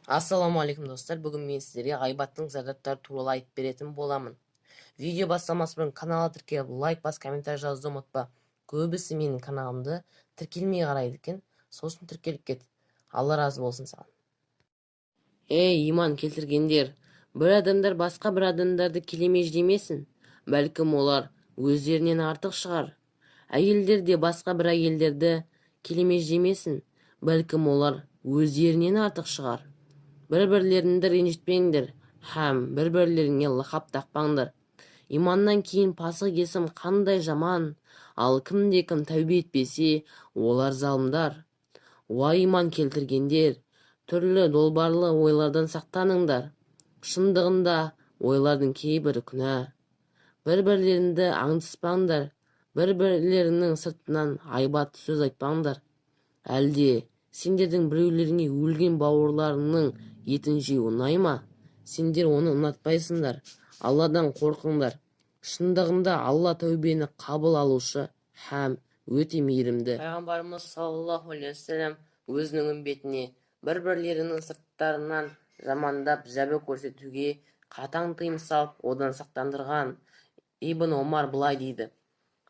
Ассаламу алейкум достар, бүгін мен сіздерге ғайбаттың зардаптары туралы айтып беретін боламын. Видео бастамас бұрын каналға тіркеліп, лайк бас, комментарий жазуды ұмытпа. Көбісі менің каналымды тіркелмей қарайды екен, сосын тіркеліп кет. Алла разы болсын саған. Ей, иман келтіргендер, бір адамдар басқа бір адамдарды келемеж демесін. Бәлкім олар өздерінен артық шығар. Әйелдер де басқа бір әйелдерді келемеж демесін. Бәлкім олар өздерінен артық шығар. Бір-бірлеріңді ренжітпеңдер, һәм бір-бірлеріңе лақап тақпаңдар. Иманнан кейін пасық есім қандай жаман, ал кімде-кім тәубе етпесе, олар залымдар. Уа иман келтіргендер, түрлі долбарлы ойлардан сақтаныңдар. Шындығында ойлардың кейбірі күнә. Бір-бірлеріңді аңдыспаңдар, бір-бірлеріңнің сыртынан айбат сөз айтпаңдар. Әлде сендердің біреулеріңе өлген бауырларыңның етін жеу ұнай ма? Сендер оны ұнатпайсыңдар. Алладан қорқыңдар. Шындығында Алла тәубені қабыл алушы һәм өте мейірімді. Пайғамбарымыз саллаллаху алейхи вассалам өзінің үмбетіне бір-бірлерінің сырттарынан жамандап жәбір көрсетуге қатаң тыйым салып, одан сақтандырған. Ибн Омар былай дейді: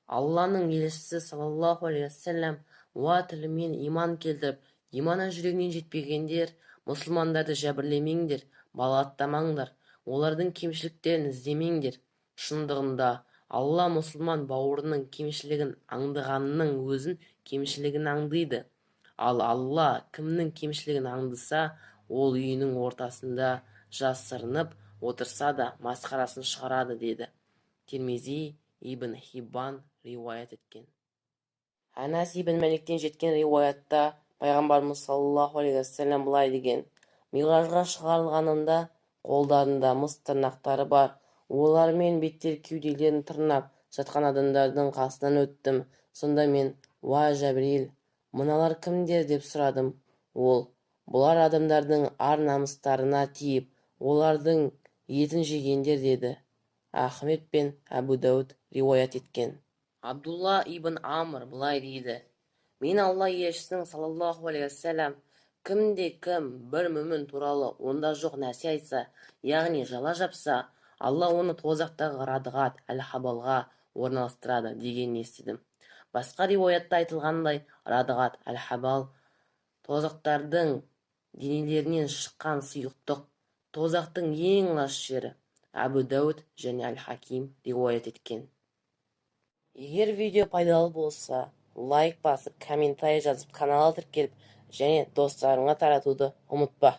Алланың елшісі саллаллаху алейхи вассалам уа тілімен иман келтіріп, иманы жүрегінен жетпегендер, мұсылмандарды жәбірлемеңдер, балағаттамаңдар, олардың кемшіліктерін іздемеңдер. Шындығында Алла мұсылман бауырының кемшілігін аңдығанның өзін кемшілігін аңдиды. Ал Алла кімнің кемшілігін аңдыса, ол үйінің ортасында жасырынып отырса да масқарасын шығарады, деді. Тирмизи, Ибн Хиббан риуаят еткен. Анас ибн Маликтен жеткен риуаятта пайғамбарымыз саллаллаху алейхи вассалам былай деген: Миғражға шығарылғанымда қолдарында мыс тырнақтары бар, олармен беттер кеуделерін тырнап жатқан адамдардың қасынан өттім. Сонда мен: уа Жәбірейіл, мыналар кімдер деп сұрадым. Ол: бұлар адамдардың ар-намыстарына тиіп, олардың етін жегендер, деді. Ахмед пен Әбу Дауд риуаят еткен. Абдулла ибн Амр былай дейді: мен Алла елшісінің саллаллаху алейхи вассалам кімде-кім бір мүмін туралы онда жоқ нәрсе айтса, яғни жала жапса, Алла оны тозақтағы Радғат әл-Хабалға орналастырады дегенін естідім. Басқа риуаятта айтылғандай, Радғат әл-Хабал тозақтардың денелерінен шыққан сұйықтық, тозақтың ең лас жері. Әбу Дауд және Әл-Хаким риуаят еткен. Егер видео пайдалы болса, лайк басып, комментарий жазып, каналға тіркеліп, және достарыңа таратуды ұмытпа.